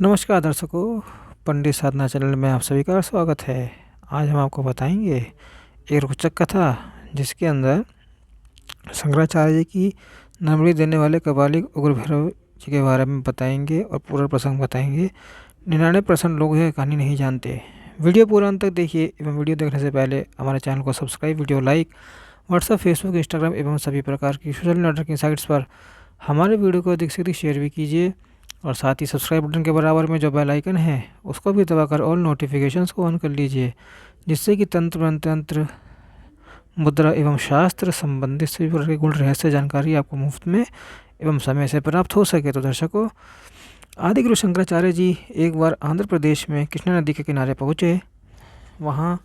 नमस्कार दर्शकों, पंडित साधना चैनल में आप सभी का स्वागत है। आज हम आपको बताएंगे एक रोचक कथा जिसके अंदर शंकराचार्य जी की नमरी देने वाले कपालिक उग्र भैरव जी के बारे में बताएंगे और पूरा प्रसंग बताएंगे। 99% लोग यह कहानी नहीं जानते। वीडियो पूरा अंत तक देखिए एवं वीडियो देखने से पहले हमारे चैनल को subscribe, video like, WhatsApp, Facebook, Instagram एवं सभी प्रकार की सोशल नेटवर्किंग साइट्स पर हमारे वीडियो को अधिक से अधिक शेयर भी कीजिए और साथ ही सब्सक्राइब बटन के बराबर में जो बेल आइकन है उसको भी दबाकर ऑल नोटिफिकेशंस को ऑन कर लीजिए, जिससे कि तंत्र मंत्र, मुद्रा एवं शास्त्र संबंधित सभी प्रकार की गुण रहस्य जानकारी आपको मुफ्त में एवं समय से प्राप्त हो सके। तो दर्शकों, आदिगुरु शंकराचार्य जी एक बार आंध्र प्रदेश में कृष्णा नदी के किनारे पहुँचे। वहाँ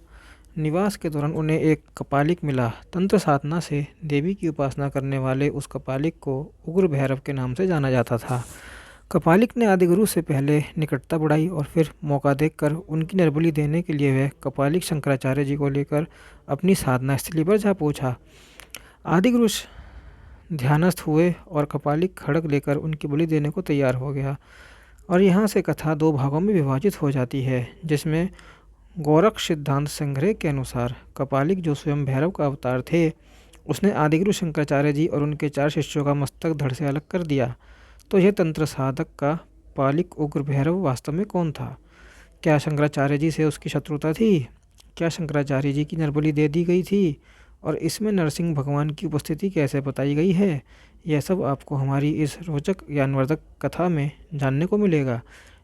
निवास के दौरान उन्हें एक कपालिक मिला। तंत्र साधना से देवी की उपासना करने वाले उस कपालिक को उग्र भैरव के नाम से जाना जाता था। कपालिक ने आदिगुरु से पहले निकटता बढ़ाई और फिर मौका देखकर उनकी निर्बली देने के लिए वह कपालिक शंकराचार्य जी को लेकर अपनी साधना स्थली पर जा पहुंचा। आदिगुरु ध्यानस्थ हुए और कपालिक खड़ग लेकर उनकी बलि देने को तैयार हो गया। और यहाँ से कथा दो भागों में विभाजित हो जाती है, जिसमें गोरख सिद्धांत संग्रह के अनुसार कपालिक जो स्वयं भैरव का अवतार थे, उसने आदिगुरु शंकराचार्य जी और उनके 4 शिष्यों का मस्तक धड़ से अलग कर दिया। तो यह तंत्र साधक का पालिक उग्र भैरव वास्तव में कौन था? क्या शंकराचार्य जी से उसकी शत्रुता थी? क्या शंकराचार्य जी की नरबली दे दी गई थी? और इसमें नरसिंह भगवान की उपस्थिति कैसे बताई गई है? यह सब आपको हमारी इस रोचक ज्ञानवर्धक कथा में जानने को मिलेगा,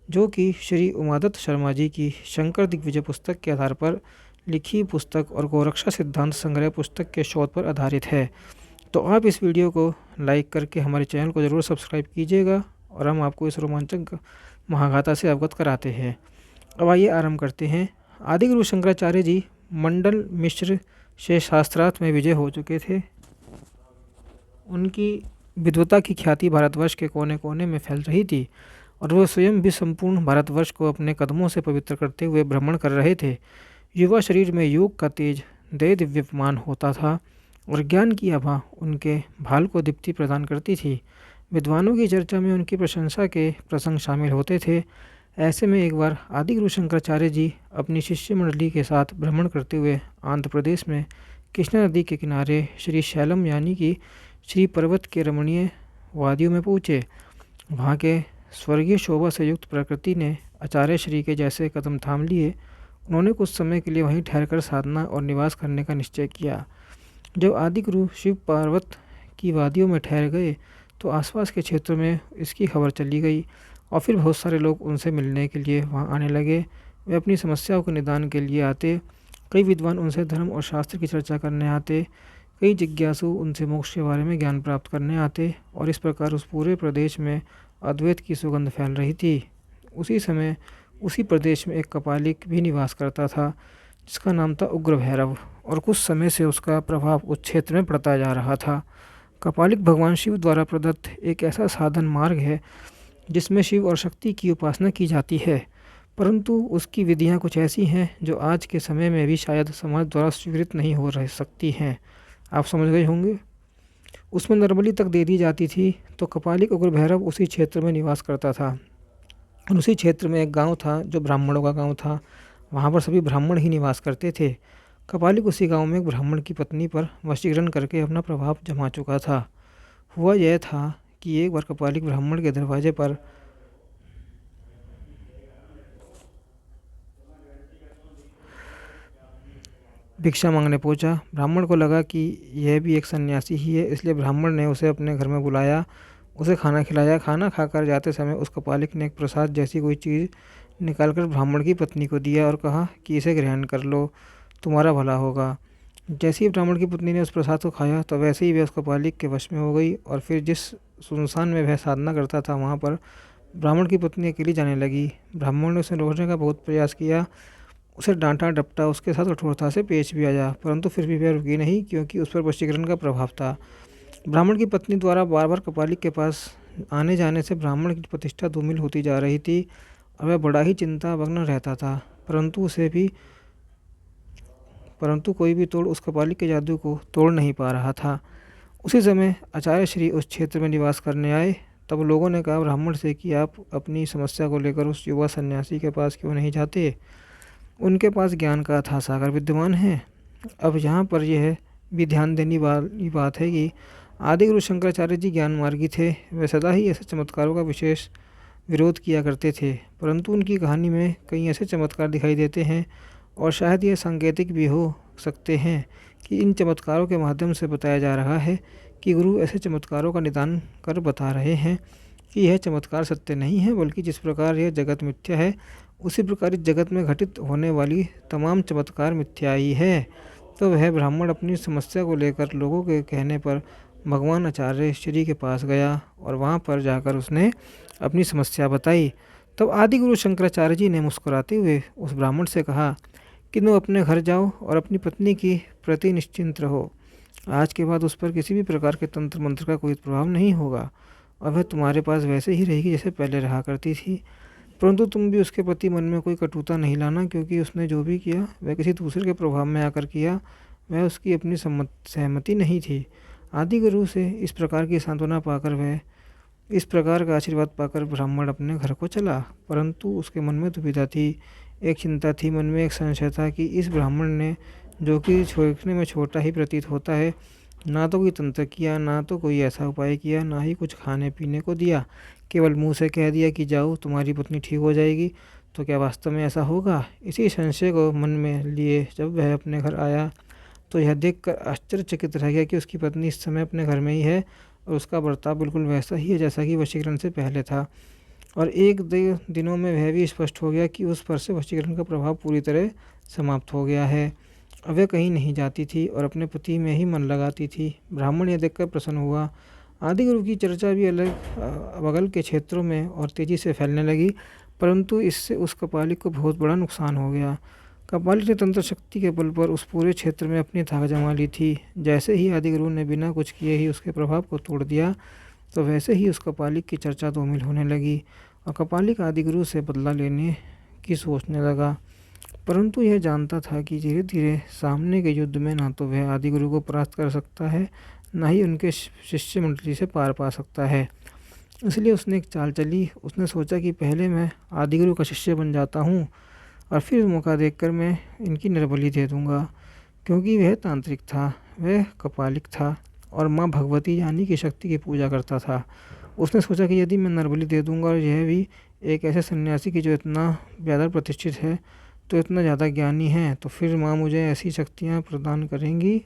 जो कि श्री उमादत्त शर्मा जी की शंकर दिग्विजय पुस्तक के आधार पर लिखी पुस्तक और गोरक्षा सिद्धांत संग्रह पुस्तक के शोध पर आधारित है। तो आप इस वीडियो को लाइक करके हमारे चैनल को ज़रूर सब्सक्राइब कीजिएगा और हम आपको इस रोमांचक महागाथा से अवगत कराते हैं। अब आइए आरंभ करते हैं। आदिगुरु शंकराचार्य जी मंडल मिश्र से शास्त्रार्थ में विजय हो चुके थे। उनकी विद्वता की ख्याति भारतवर्ष के कोने कोने में फैल रही थी और वह स्वयं भी संपूर्ण भारतवर्ष को अपने कदमों से पवित्र करते हुए भ्रमण कर रहे थे। युवा शरीर में योग का तेज दे दिव्यमान होता था और ज्ञान की आभा उनके भाल को दीप्ति प्रदान करती थी। विद्वानों की चर्चा में उनकी प्रशंसा के प्रसंग शामिल होते थे। ऐसे में एक बार आदिगुरु शंकराचार्य जी अपनी शिष्य मंडली के साथ भ्रमण करते हुए आंध्र प्रदेश में कृष्णा नदी के किनारे श्री शैलम यानी कि श्री पर्वत के रमणीय वादियों में पहुँचे। वहाँ के स्वर्गीय शोभा से युक्त प्रकृति ने आचार्य श्री के जैसे कदम थाम लिए। उन्होंने कुछ समय के लिए वहीं ठहरकर साधना और निवास करने का निश्चय किया। जब आदिगुरु शिव पर्वत की वादियों में ठहर गए तो आसपास के क्षेत्रों में इसकी खबर चली गई और फिर बहुत सारे लोग उनसे मिलने के लिए वहां आने लगे। वे अपनी समस्याओं के निदान के लिए आते। कई विद्वान उनसे धर्म और शास्त्र की चर्चा करने आते। कई जिज्ञासु उनसे मोक्ष के बारे में ज्ञान प्राप्त करने आते और इस प्रकार उस पूरे प्रदेश में अद्वैत की सुगंध फैल रही थी। उसी समय उसी प्रदेश में एक कपालिक भी निवास करता था, जिसका नाम था उग्र भैरव, और कुछ समय से उसका प्रभाव उस क्षेत्र में पड़ता जा रहा था। कपालिक भगवान शिव द्वारा प्रदत्त एक ऐसा साधन मार्ग है जिसमें शिव और शक्ति की उपासना की जाती है, परंतु उसकी विधियां कुछ ऐसी हैं जो आज के समय में भी शायद समाज द्वारा स्वीकृत नहीं हो रह सकती हैं। आप समझ गए होंगे। उसमें नरबली तक दे दी जाती थी। तो कपालिक उग्र भैरव उसी क्षेत्र में निवास करता था। उसी क्षेत्र में एक गाँव था जो ब्राह्मणों का गाँव था। वहाँ पर सभी ब्राह्मण ही निवास करते थे। कपालिक उसी गांव में एक ब्राह्मण की पत्नी पर वशीकरण करके अपना प्रभाव जमा चुका था। हुआ यह था कि एक बार कपालिक ब्राह्मण के दरवाजे पर भिक्षा मांगने पहुंचा। ब्राह्मण को लगा कि यह भी एक सन्यासी ही है, इसलिए ब्राह्मण ने उसे अपने घर में बुलाया, उसे खाना खिलाया। खाना खाकर जाते समय उस कपालिक ने एक प्रसाद जैसी कोई चीज़ निकालकर ब्राह्मण की पत्नी को दिया और कहा कि इसे ग्रहण कर लो, तुम्हारा भला होगा। जैसे ही ब्राह्मण की पत्नी ने उस प्रसाद को खाया तो वैसे ही वह उस कपालिक के वश में हो गई और फिर जिस सुनसान में वह साधना करता था वहाँ पर ब्राह्मण की पत्नी अकेली जाने लगी। ब्राह्मण ने उसे रोकने का बहुत प्रयास किया, उसे डांटा डपटा, उसके साथ कठोरता से पेश भी आया, परंतु फिर भी वह रुकी नहीं, क्योंकि उस पर वशीकरण का प्रभाव था। ब्राह्मण की पत्नी द्वारा बार बार कपालिक के पास आने जाने से ब्राह्मण की प्रतिष्ठा धूमिल होती जा रही थी और वह बड़ा ही चिंतामग्न रहता था, परंतु कोई भी तोड़ उस कपालिक के जादू को तोड़ नहीं पा रहा था। उसी समय आचार्य श्री उस क्षेत्र में निवास करने आए तब लोगों ने कहा ब्राह्मण से कि आप अपनी समस्या को लेकर उस युवा सन्यासी के पास क्यों नहीं जाते, उनके पास ज्ञान का अथाह सागर विद्यमान है। अब यहाँ पर यह भी ध्यान देने वाली बात है कि आदि गुरु शंकराचार्य जी ज्ञान मार्गी थे। वे सदा ही ऐसे चमत्कारों का विशेष विरोध किया करते थे, परंतु उनकी कहानी में कई ऐसे चमत्कार दिखाई देते हैं और शायद ये सांकेतिक भी हो सकते हैं कि इन चमत्कारों के माध्यम से बताया जा रहा है कि गुरु ऐसे चमत्कारों का निदान कर बता रहे हैं कि यह चमत्कार सत्य नहीं है, बल्कि जिस प्रकार यह जगत मिथ्या है उसी प्रकार इस जगत में घटित होने वाली तमाम चमत्कार मिथ्या ही है। तो वह ब्राह्मण अपनी समस्या को लेकर लोगों के कहने पर भगवान आचार्य श्री के पास गया और वहाँ पर जाकर उसने अपनी समस्या बताई। तब आदि गुरु शंकराचार्य जी ने मुस्कुराते हुए उस ब्राह्मण से कहा कि तुम अपने घर जाओ और अपनी पत्नी की प्रति निश्चिंत रहो। आज के बाद उस पर किसी भी प्रकार के तंत्र मंत्र का कोई प्रभाव नहीं होगा और वह तुम्हारे पास वैसे ही रहेगी जैसे पहले रहा करती थी। परंतु तुम भी उसके प्रति मन में कोई कटुता नहीं लाना, क्योंकि उसने जो भी किया वह किसी दूसरे के प्रभाव में आकर किया, वह उसकी अपनी सहमति नहीं थी। आदि गुरु से इस प्रकार की सांत्वना पाकर वह इस प्रकार का आशीर्वाद पाकर ब्राह्मण अपने घर को चला। परंतु उसके मन में दुविधा थी, एक चिंता थी, मन में एक संशय था कि इस ब्राह्मण ने, जो कि देखने में छोटा ही प्रतीत होता है, ना तो कोई तंत्र किया, ना तो कोई ऐसा उपाय किया, ना ही कुछ खाने पीने को दिया, केवल मुंह से कह दिया कि जाओ तुम्हारी पत्नी ठीक हो जाएगी, तो क्या वास्तव में ऐसा होगा। इसी संशय को मन में लिए जब वह अपने घर आया तो यह देखकर आश्चर्यचकित रह गया कि उसकी पत्नी इस समय अपने घर में ही है और उसका बर्ताव बिल्कुल वैसा ही है जैसा कि वशीकरण से पहले था। और एक दिनों में वह भी स्पष्ट हो गया कि उस पर से वशीकरण का प्रभाव पूरी तरह समाप्त हो गया है। अब वह कहीं नहीं जाती थी और अपने पति में ही मन लगाती थी। ब्राह्मण यह देखकर प्रसन्न हुआ। आदि गुरु की चर्चा भी बगल के क्षेत्रों में और तेज़ी से फैलने लगी, परंतु इससे उस कपालिक को बहुत बड़ा नुकसान हो गया। कपालिक ने तंत्र शक्ति के बल पर उस पूरे क्षेत्र में अपनी धाक जमा ली थी। जैसे ही आदि गुरु ने बिना कुछ किए ही उसके प्रभाव को तोड़ दिया, तो वैसे ही उस कपालिक की चर्चा धूमिल होने लगी और कपालिक आदि गुरु से बदला लेने की सोचने लगा। परंतु यह जानता था कि धीरे धीरे सामने के युद्ध में ना तो वह आदि गुरु को परास्त कर सकता है, ना ही उनके शिष्य मंडली से पार पा सकता है। इसलिए उसने एक चाल चली। उसने सोचा कि पहले मैं आदि गुरु का शिष्य बन जाता हूँ और फिर मौका देखकर मैं इनकी निर्बली दे दूँगा। क्योंकि वह तांत्रिक था, वह कपालिक था और माँ भगवती यानी कि शक्ति की पूजा करता था। उसने सोचा कि यदि मैं नरबली दे दूँगा और यह भी एक ऐसे सन्यासी की जो इतना ज़्यादा प्रतिष्ठित है, तो इतना ज़्यादा ज्ञानी है, तो फिर माँ मुझे ऐसी शक्तियाँ प्रदान करेंगी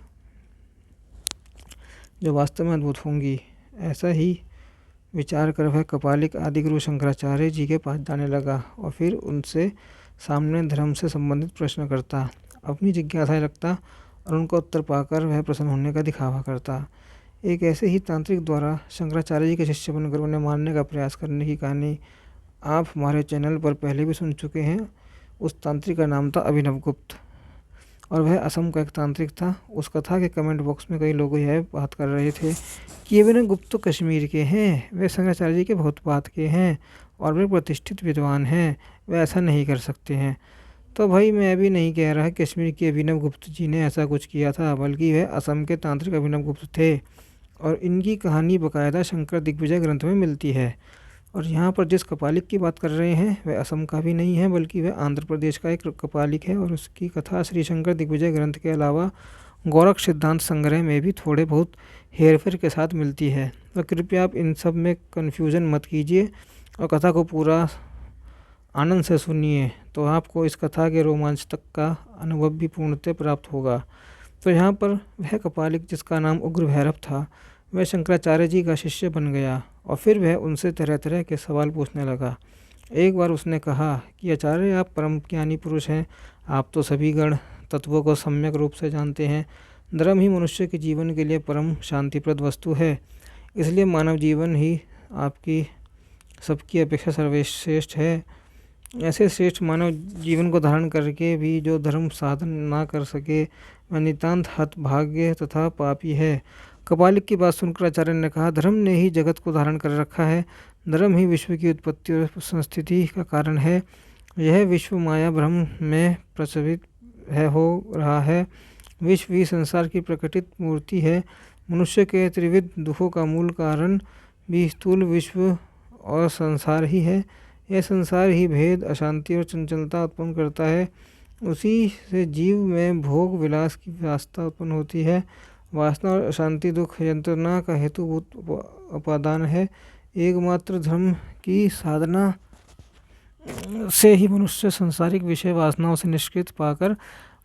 जो वास्तव में अद्भुत होंगी। ऐसा ही विचार कर वह कपालिक आदि गुरु शंकराचार्य जी के पास जाने लगा और फिर उनसे सामने धर्म से संबंधित प्रश्न करता, अपनी जिज्ञासाएं रखता और उनका उत्तर पाकर वह प्रसन्न होने का दिखावा करता। एक ऐसे ही तांत्रिक द्वारा शंकराचार्य जी के शिष्य बनकर उन्हें मारने का प्रयास करने की कहानी आप हमारे चैनल पर पहले भी सुन चुके हैं। उस तांत्रिक का नाम था अभिनव गुप्त और वह असम का एक तांत्रिक था। उस कथा के कमेंट बॉक्स में कई लोग यह बात कर रहे थे कि अभिनव गुप्त तो कश्मीर के हैं, वे शंकराचार्य जी के बहुत बात के हैं और वे प्रतिष्ठित विद्वान हैं, वे ऐसा नहीं कर सकते हैं। तो भाई मैं भी नहीं कह रहा कश्मीर के अभिनव गुप्त जी ने ऐसा कुछ किया था, बल्कि वह असम के तांत्रिक अभिनव गुप्त थे और इनकी कहानी बाकायदा शंकर दिग्विजय ग्रंथ में मिलती है। और यहाँ पर जिस कपालिक की बात कर रहे हैं वह असम का भी नहीं है, बल्कि वह आंध्र प्रदेश का एक कपालिक है और उसकी कथा श्री शंकर दिग्विजय ग्रंथ के अलावा गौरख सिद्धांत संग्रह में भी थोड़े बहुत हेरफेर के साथ मिलती है। तो कृपया आप इन सब में कन्फ्यूज़न मत कीजिए और कथा को पूरा आनंद से सुनिए, तो आपको इस कथा के रोमांच तक का अनुभव भी पूर्णतः प्राप्त होगा। तो यहाँ पर वह कपालिक जिसका नाम उग्र भैरव था, वह शंकराचार्य जी का शिष्य बन गया और फिर वह उनसे तरह तरह के सवाल पूछने लगा। एक बार उसने कहा कि आचार्य आप परम ज्ञानी पुरुष हैं, आप तो सभी गण तत्वों को सम्यक रूप से जानते हैं। धर्म ही मनुष्य के जीवन के लिए परम शांतिप्रद वस्तु है, इसलिए मानव जीवन ही आपकी सबकी अपेक्षा सर्वश्रेष्ठ है। ऐसे श्रेष्ठ मानव जीवन को धारण करके भी जो धर्म साधन ना कर सके वह नितांत हतभाग्य तथा पापी है। कपालिक की बात सुनकर आचार्य ने कहा, धर्म ने ही जगत को धारण कर रखा है, धर्म ही विश्व की उत्पत्ति और संस्थिति का कारण है। यह विश्व माया भ्रम में प्रचलित हो रहा है। विश्व ही संसार की प्रकटित मूर्ति है। मनुष्य के त्रिविध दुखों का मूल कारण भी स्थूल विश्व और संसार ही है। यह संसार ही भेद, अशांति और चंचलता उत्पन्न करता है। उसी से जीव में भोग विलास की वासना उत्पन्न होती है। वासना और अशांति दुख यंत्रणा का हेतुभूत उपादान है। एकमात्र धर्म की साधना से ही मनुष्य सांसारिक विषय वासनाओं से निष्कृत पाकर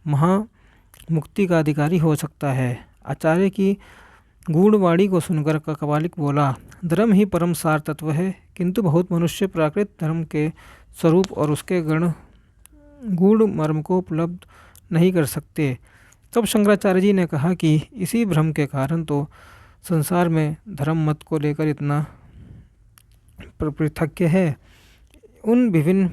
महामुक्ति का अधिकारी हो सकता है। आचार्य की गूढ़वाणी को सुनकर कपालिक बोला, धर्म ही परम सार तत्व है, किंतु बहुत मनुष्य प्राकृत धर्म के स्वरूप और उसके गूढ़ मर्म को उपलब्ध नहीं कर सकते। तब शंकराचार्य जी ने कहा कि इसी भ्रम के कारण तो संसार में धर्म मत को लेकर इतना पृथक्य है। उन विभिन्न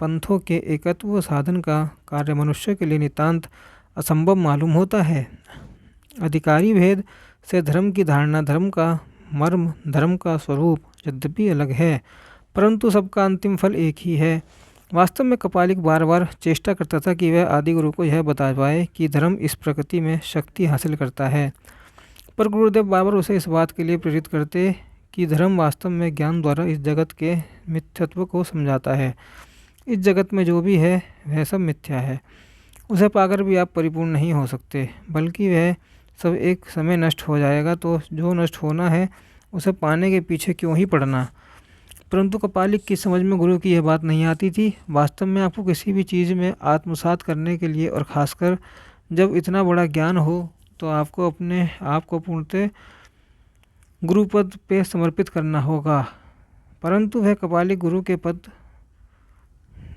पंथों के एकत्व साधन का कार्य मनुष्य के लिए नितांत असंभव मालूम होता है। अधिकारी भेद से धर्म की धारणा, धर्म का मर्म, धर्म का स्वरूप यद्यपि अलग है, परंतु सबका अंतिम फल एक ही है। वास्तव में कपालिक बार बार चेष्टा करता था कि वह आदि गुरु को यह बता पाए कि धर्म इस प्रकृति में शक्ति हासिल करता है, पर गुरुदेव बार बार उसे इस बात के लिए प्रेरित करते कि धर्म वास्तव में ज्ञान द्वारा इस जगत के मिथ्यत्व को समझाता है। इस जगत में जो भी है वह सब मिथ्या है। उसे पाकर भी आप परिपूर्ण नहीं हो सकते, बल्कि वह सब एक समय नष्ट हो जाएगा। तो जो नष्ट होना है उसे पाने के पीछे क्यों ही पड़ना। परंतु कपालिक की समझ में गुरु की यह बात नहीं आती थी। वास्तव में आपको किसी भी चीज़ में आत्मसात करने के लिए और खासकर जब इतना बड़ा ज्ञान हो तो आपको अपने आप को पूर्णतः गुरुपद पे समर्पित करना होगा। परंतु वह कपालिक गुरु के पद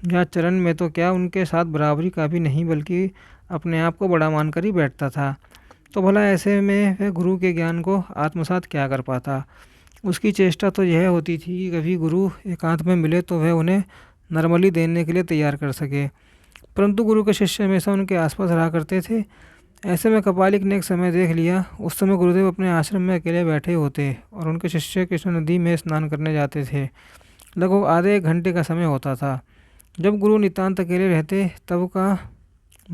या चरण में तो क्या, उनके साथ बराबरी का भी नहीं, बल्कि अपने आप को बड़ा मानकर ही बैठता था। तो भला ऐसे में वह गुरु के ज्ञान को आत्मसात क्या कर पाता। उसकी चेष्टा तो यह होती थी कि कभी गुरु एकांत में मिले तो वह उन्हें नरमली देने के लिए तैयार कर सके, परंतु गुरु के शिष्य हमेशा उनके आसपास रहा करते थे। ऐसे में कपालिक ने एक समय देख लिया। उस समय गुरुदेव अपने आश्रम में अकेले बैठे होते और उनके शिष्य कृष्ण नदी में स्नान करने जाते थे। लगभग आधे एक घंटे का समय होता था। जब गुरु नितांत अकेले रहते तब का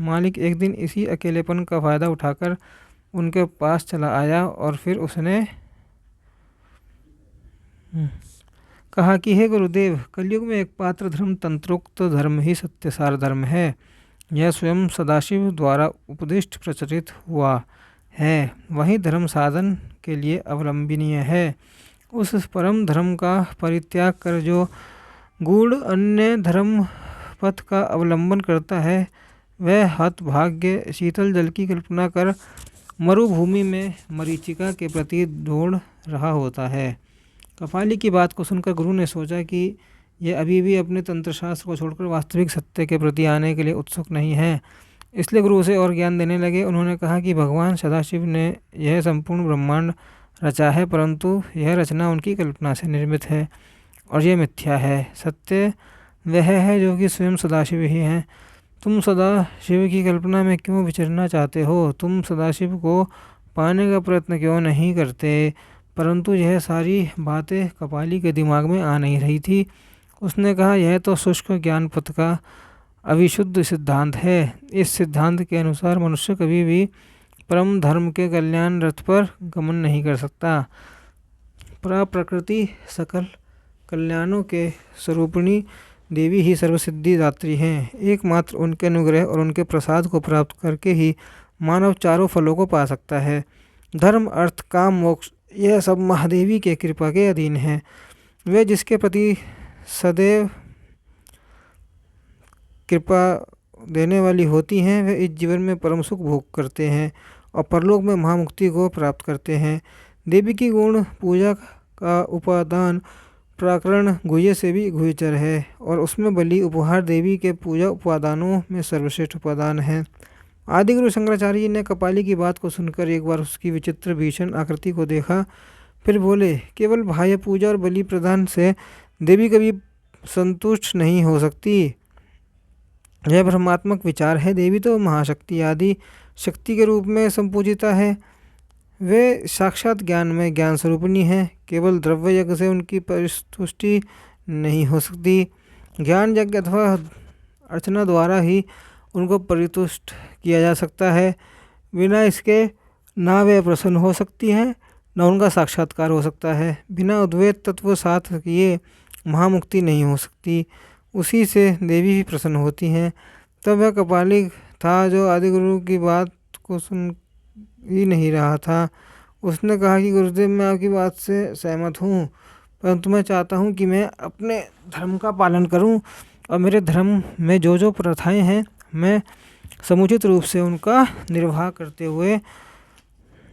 मालिक एक दिन इसी अकेलेपन का फ़ायदा उठाकर उनके पास चला आया और फिर उसने कहा कि हे गुरुदेव, कलयुग में एक पात्र धर्म तंत्रोक्त धर्म ही सत्यसार धर्म है। यह स्वयं सदाशिव द्वारा उपदिष्ट प्रचलित हुआ है, वही धर्म साधन के लिए अवलंबनीय है। उस परम धर्म का परित्याग कर जो गूढ़ अन्य धर्म पथ का अवलंबन करता है, वह हतभाग्य शीतल जल की कल्पना कर मरुभूमि में मरीचिका के प्रति दौड़ रहा होता है। कपाली की बात को सुनकर गुरु ने सोचा कि यह अभी भी अपने तंत्रशास्त्र को छोड़कर वास्तविक सत्य के प्रति आने के लिए उत्सुक नहीं है। इसलिए गुरु उसे और ज्ञान देने लगे। उन्होंने कहा कि भगवान सदाशिव ने यह संपूर्ण ब्रह्मांड रचा है, परंतु यह रचना उनकी कल्पना से निर्मित है और यह मिथ्या है। सत्य वह है जो कि स्वयं सदाशिव ही हैं। तुम सदाशिव की कल्पना में क्यों विचरना चाहते हो? तुम सदाशिव को पाने का प्रयत्न क्यों नहीं करते? परंतु यह सारी बातें कपाली के दिमाग में आ नहीं रही थी। उसने कहा, यह तो शुष्क ज्ञान पथ का अविशुद्ध सिद्धांत है। इस सिद्धांत के अनुसार मनुष्य कभी भी परम धर्म के कल्याण रथ पर गमन नहीं कर सकता। प्रकृति सकल कल्याणों के स्वरूपिणी देवी ही सर्वसिद्धि दात्री हैं। एकमात्र उनके अनुग्रह और उनके प्रसाद को प्राप्त करके ही मानव चारों फलों को पा सकता है। धर्म, अर्थ, काम, मोक्ष, यह सब महादेवी के कृपा के अधीन है। वे जिसके प्रति सदैव कृपा देने वाली होती हैं, वे इस जीवन में परम सुख भोग करते हैं और परलोक में महामुक्ति को प्राप्त करते हैं। देवी की गुण पूजा का उपादान प्राकरण गुह्य से भी गुह्यचर है और उसमें बलि उपहार देवी के पूजा उपादानों में सर्वश्रेष्ठ उपादान है। आदिगुरु शंकराचार्य जी ने कपाली की बात को सुनकर एक बार उसकी विचित्र भीषण आकृति को देखा, फिर बोले, केवल बाह्य पूजा और बलि प्रदान से देवी कभी संतुष्ट नहीं हो सकती। यह भ्रमात्मक विचार है। देवी तो महाशक्ति आदि शक्ति के रूप में संपूजिता है। वे साक्षात ज्ञान में ज्ञान स्वरूपिणी है। केवल द्रव्य यज्ञ से उनकी परितुष्टि नहीं हो सकती। ज्ञान यज्ञ अथवा अर्चना द्वारा ही उनको परितुष्ट किया जा सकता है। बिना इसके ना वे प्रसन्न हो सकती हैं, न उनका साक्षात्कार हो सकता है। बिना अद्वैत तत्व साथ किए महामुक्ति नहीं हो सकती। उसी से देवी भी प्रसन्न होती हैं। तब वह कपालिक था जो आदिगुरु की बात को सुन ही नहीं रहा था। उसने कहा कि गुरुदेव, मैं आपकी बात से सहमत हूँ, परंतु मैं चाहता हूँ कि मैं अपने धर्म का पालन करूँ और मेरे धर्म में जो जो प्रथाएं हैं मैं समुचित रूप से उनका निर्वाह करते हुए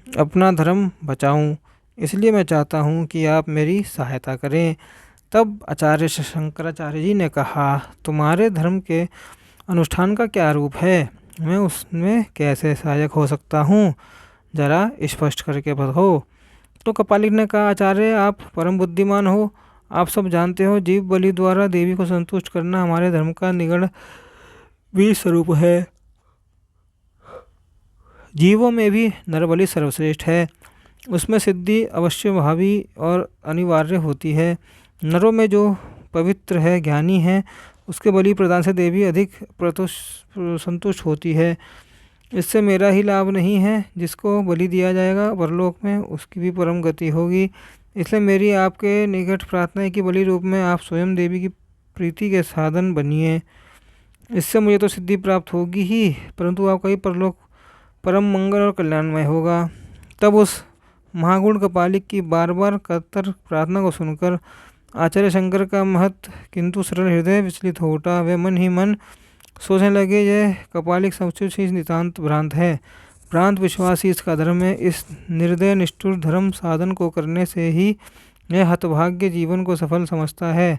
अपना धर्म बचाऊं। इसलिए मैं चाहता हूं कि आप मेरी सहायता करें। तब आचार्य शंकराचार्य जी ने कहा, तुम्हारे धर्म के अनुष्ठान का क्या रूप है? मैं उसमें कैसे सहायक हो सकता हूँ, जरा स्पष्ट करके बताओ। तो कपालिक ने कहा, आचार्य, आप परम बुद्धिमान हो। आप सब जानते हो, जीव बलि द्वारा देवी को संतुष्ट करना हमारे धर्म का निगड़ भी स्वरूप है। जीवों में भी नरबलि सर्वश्रेष्ठ है। उसमें सिद्धि अवश्य भावी और अनिवार्य होती है। नरों में जो पवित्र है, ज्ञानी है, उसके बलि प्रदान से देवी अधिक संतुष्ट होती है। इससे मेरा ही लाभ नहीं है, जिसको बलि दिया जाएगा परलोक में उसकी भी परम गति होगी। इसलिए मेरी आपके निकट प्रार्थना है कि बलि रूप में आप स्वयं देवी की प्रीति के साधन बनिए। इससे मुझे तो सिद्धि प्राप्त होगी ही, परंतु आपका ही परलोक परम मंगल और कल्याणमय होगा। तब उस महागुण कपालिक की बार बार कतर प्रार्थना को सुनकर आचार्य शंकर का महत किंतु सरल हृदय विचलित हो उठा। वे मन ही मन सोचने लगे, यह कपालिक सचमुच ही नितांत भ्रांत है। भ्रांत विश्वास ही इसका धर्म है। इस निर्दय निष्ठुर धर्म साधन को करने से ही यह हतभाग्य जीवन को सफल समझता है।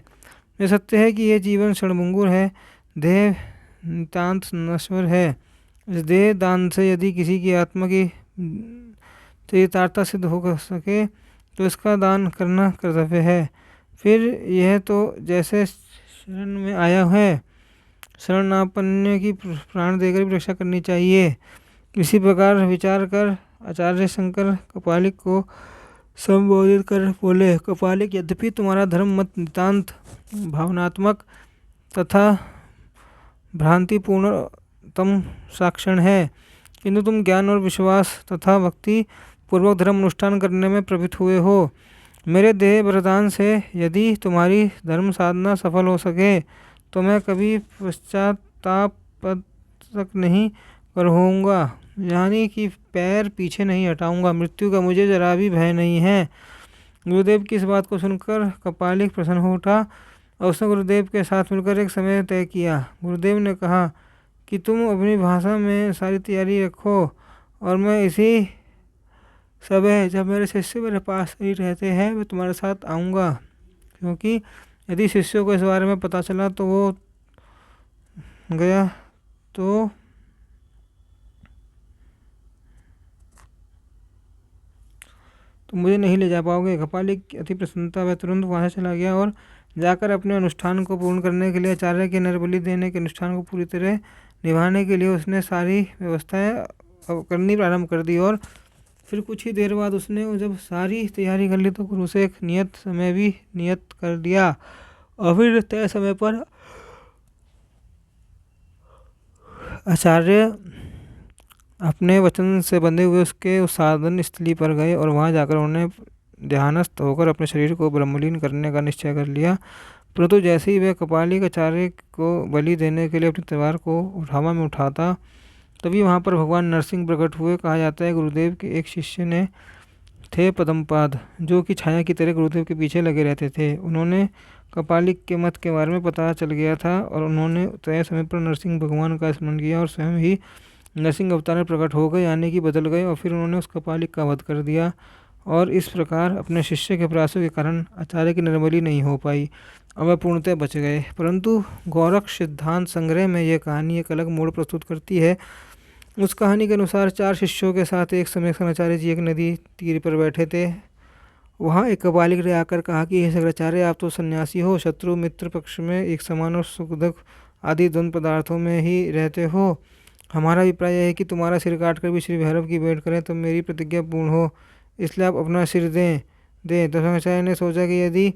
यह सत्य है कि यह जीवन क्षणभंगुर है, देह नितांत नश्वर है। इस देह दान से यदि किसी की आत्मा की चरितार्था सिद्ध हो सके तो इसका दान करना कर्तव्य है। फिर यह तो जैसे शरण में आया है, शरणापन्न की प्राण देकर भी रक्षा करनी चाहिए। इसी प्रकार विचार कर आचार्य शंकर कपालिक को संबोधित कर बोले, कपालिक, यद्यपि तुम्हारा धर्म मत नितांत भावनात्मक तथा भ्रांतिपूर्ण तम साक्षण है, किंतु तुम ज्ञान और विश्वास तथा भक्ति पूर्वक धर्म अनुष्ठान करने में प्रवृत्त हुए हो। मेरे देह वरदान से यदि तुम्हारी धर्म साधना सफल हो सके तो मैं कभी पश्चाताप तक नहीं कर होऊंगा, यानी कि पैर पीछे नहीं हटाऊंगा। मृत्यु का मुझे जरा भी भय नहीं है। गुरुदेव की इस बात को सुनकर कपालिक प्रसन्न हो उठा और उसने गुरुदेव के साथ मिलकर एक समय तय किया। गुरुदेव ने कहा कि तुम अपनी भाषा में सारी तैयारी रखो और मैं इसी समय जब मेरे शिष्य मेरे पास ही रहते हैं मैं तुम्हारे साथ आऊँगा, क्योंकि यदि शिष्यों को इस बारे में पता चला तो वो गया तो मुझे नहीं ले जा पाओगे। कपालिक की अति प्रसन्नता, वह तुरंत वहाँ से चला गया और जाकर अपने अनुष्ठान को पूर्ण करने के लिए आचार्य के नरबलि देने के अनुष्ठान को पूरी तरह निभाने के लिए उसने सारी व्यवस्थाएं करनी प्रारंभ कर दी। और फिर कुछ ही देर बाद उसने जब सारी तैयारी कर ली तो गुरु से एक नियत समय भी नियत कर दिया और फिर तय समय पर आचार्य अपने वचन से बंधे हुए उसके उस साधन स्थली पर गए और वहां जाकर उन्होंने ध्यानस्थ होकर अपने शरीर को ब्रह्मलीन करने का निश्चय कर लिया। परंतु जैसे ही वह कपालिक आचार्य को बलि देने के लिए अपनी तलवार को हवा में उठाता, तभी वहाँ पर भगवान नरसिंह प्रकट हुए। कहा जाता है गुरुदेव के एक शिष्य ने थे पद्मपाद, जो कि छाया की तरह गुरुदेव के पीछे लगे रहते थे। उन्होंने कपालिक के मत के बारे में पता चल गया था और उन्होंने तय समय पर नरसिंह भगवान का स्मरण किया और स्वयं ही नरसिंह अवतार में प्रकट हो गए, यानी कि बदल गए, और फिर उन्होंने उस कपालिक का वध कर दिया। और इस प्रकार अपने शिष्य के प्रयासों के कारण आचार्य की नरबलि नहीं हो पाई और वह पूर्णतः बच गए। परंतु गोरक्ष सिद्धांत संग्रह में यह कहानी एक अलग मोड़ प्रस्तुत करती है। उस कहानी के अनुसार 4 शिष्यों के साथ एक समय शंकराचार्य जी एक नदी तीर पर बैठे थे। वहाँ एक कपालिक ने आकर कहा कि हे शंकराचार्य, आप तो सन्यासी हो, शत्रु मित्र पक्ष में एक समान और सुख दुख आदि द्वंद्व पदार्थों में ही रहते हो। हमारा अभिप्राय है कि तुम्हारा सिर काट कर भी श्री भैरव की भेंट करें तो मेरी प्रतिज्ञा पूर्ण हो, इसलिए आप अपना सिर दें। तो शंकराचार्य ने सोचा कि यदि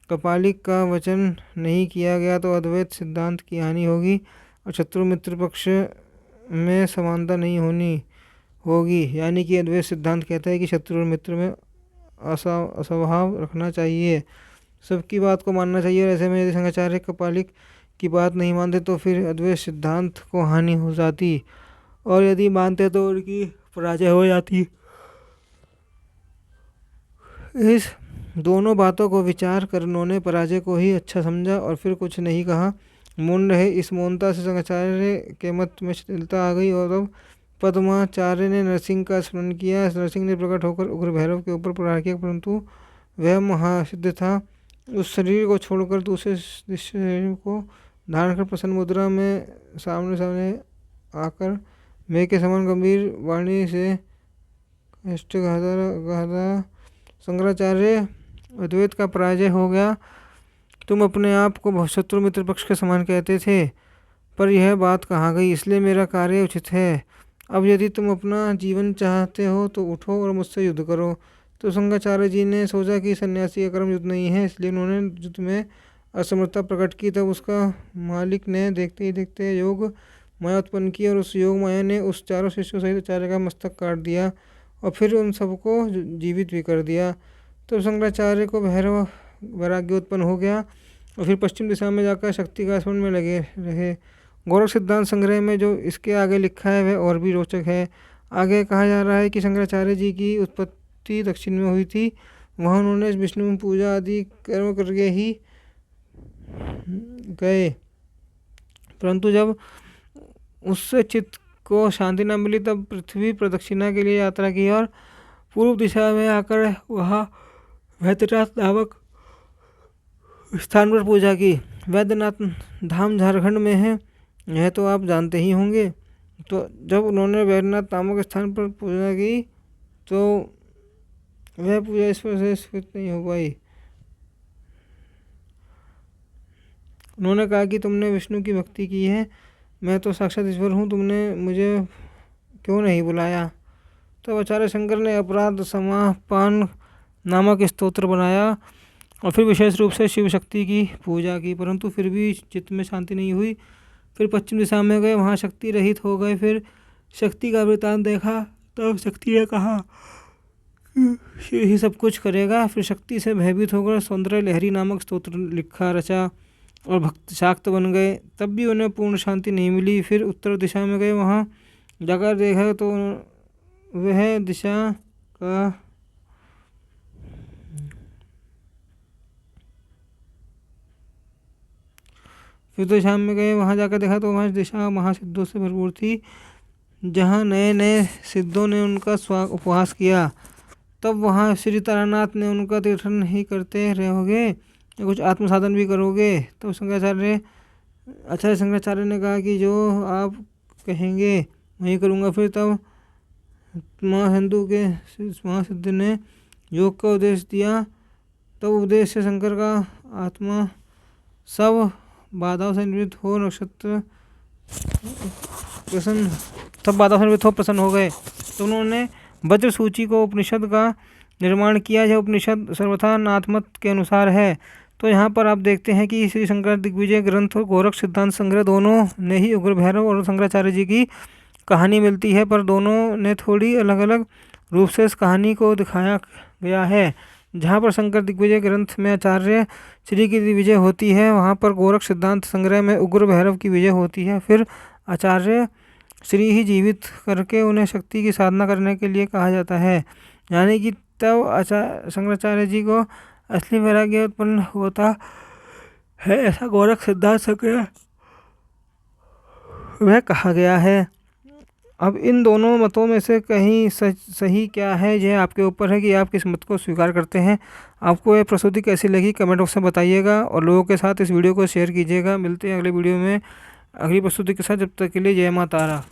कपालिक का वचन नहीं किया गया तो अद्वैत सिद्धांत की हानि होगी और शत्रु मित्र पक्ष में समानता नहीं होनी होगी, यानी कि अद्वैत सिद्धांत कहता है कि शत्रु और मित्र में असभाव रखना चाहिए, सबकी बात को मानना चाहिए। और ऐसे में यदि शंकराचार्य कपालिक की बात नहीं मानते तो फिर अद्वैत सिद्धांत को हानि हो जाती, और यदि मानते तो उनकी पराजय हो जाती। इस दोनों बातों को विचार कर उन्होंने पराजय को ही अच्छा समझा और फिर कुछ नहीं कहा। मौन रहे। इस मौनता से शंकराचार्य के मत में शिथिलता आ गई और अब पद्माचार्य ने नरसिंह का स्मरण किया। नरसिंह ने प्रकट होकर उग्र भैरव के ऊपर प्रहार किया, परंतु वह महासिद्ध था। उस शरीर को छोड़कर दूसरे शरीर को धारण कर प्रसन्न मुद्रा में सामने सामने आकर मेघ के समान गंभीर वाणी से कहता, शंकराचार्य, अद्वैत का पराजय हो गया। तुम अपने आप को शत्रु मित्र पक्ष के समान कहते थे, पर यह बात कहाँ गई, इसलिए मेरा कार्य उचित है। अब यदि तुम अपना जीवन चाहते हो तो उठो और मुझसे युद्ध करो। तो शंकराचार्य जी ने सोचा कि सन्यासी का कर्म युद्ध नहीं है, इसलिए उन्होंने युद्ध में असमर्थता प्रकट की। तब उसका मालिक ने देखते ही देखते योग माया उत्पन्न की और उस योग माया ने उस चारों शिष्यों सहित आचार्य का मस्तक काट दिया और फिर उन सबको जीवित भी कर दिया। तो शंकराचार्य को भैरव वैराग्य उत्पन्न हो गया और फिर पश्चिम दिशा में जाकर शक्ति का स्मरण में लगे रहे। गोरख सिद्धांत संग्रह में जो इसके आगे लिखा है वह और भी रोचक है। आगे कहा जा रहा है कि शंकराचार्य जी की उत्पत्ति दक्षिण में हुई थी, वहाँ उन्होंने विष्णु पूजा आदि कर्म करके ही गए, परंतु जब उससे चित्त को शांति न मिली तब पृथ्वी प्रदक्षिणा के लिए यात्रा की और पूर्व दिशा में आकर वहाँ वैद्यनाथ नामक स्थान पर पूजा की। वैद्यनाथ धाम झारखंड में है, यह तो आप जानते ही होंगे। तो जब उन्होंने वैद्यनाथ नामक स्थान पर पूजा की तो वह पूजा ईश्वर से स्वीकृत नहीं हो पाई। उन्होंने कहा कि तुमने विष्णु की भक्ति की है, मैं तो साक्षात ईश्वर हूँ, तुमने मुझे क्यों नहीं बुलाया। तब आचार्य शंकर ने अपराध समापान नामक स्तोत्र बनाया और फिर विशेष रूप से शिव शक्ति की पूजा की, परंतु फिर भी चित्त में शांति नहीं हुई। फिर पश्चिम दिशा में गए, वहाँ शक्ति रहित हो गए। फिर शक्ति का वृतांत देखा, तब शक्ति ने कहा शिव ही सब कुछ करेगा। फिर शक्ति से भयभीत होकर सौंदर्य लहरी नामक स्तोत्र लिखा रचा और भक्त शाक्त बन गए, तब भी उन्हें पूर्ण शांति नहीं मिली। फिर उत्तर दिशा में गए, वहाँ जाकर देखा तो वह दिशा का फिर तो शाम में गए, वहाँ जाकर देखा तो वहाँ दिशा महासिद्धों से भरपूर थी, जहाँ नए नए सिद्धों ने उनका उपवास किया। तब वहाँ श्री तारानाथ ने उनका तीर्थन नहीं करते रहोगे, कुछ आत्म साधन भी करोगे। तो आचार्य शंकराचार्य ने कहा कि जो आप कहेंगे वही करूँगा। फिर तब महाहिंदू के महासिद्ध ने योग का उपदेश दिया। तब उपदेश से शंकर का आत्मा सब बाधाओं से निवृत्त हो प्रसन्न हो गए। तो उन्होंने वज्र सूची को उपनिषद का निर्माण किया। यह उपनिषद सर्वथा नाथमत के अनुसार है। तो यहाँ पर आप देखते हैं कि श्री शंकर दिग्विजय ग्रंथ और गोरख सिद्धांत संग्रह दोनों ने ही उग्र भैरव और शंकराचार्य जी की कहानी मिलती है, पर दोनों ने थोड़ी अलग अलग रूप से इस कहानी को दिखाया गया है। जहाँ पर शंकर दिग्विजय ग्रंथ में आचार्य श्री की विजय होती है, वहाँ पर गोरख सिद्धांत संग्रह में उग्र भैरव की विजय होती है। फिर आचार्य श्री ही जीवित करके उन्हें शक्ति की साधना करने के लिए कहा जाता है, यानी कि तब शंकराचार्य जी को असली वैराग्य उत्पन्न होता है, ऐसा गोरख सिद्धांत संग्रह वह कहा गया है। अब इन दोनों मतों में से कहीं सही क्या है, यह आपके ऊपर है कि आप किस मत को स्वीकार करते हैं। आपको यह प्रस्तुति कैसी लगी कमेंट बॉक्स में बताइएगा और लोगों के साथ इस वीडियो को शेयर कीजिएगा। मिलते हैं अगले वीडियो में अगली प्रस्तुति के साथ। जब तक के लिए जय माता तारा।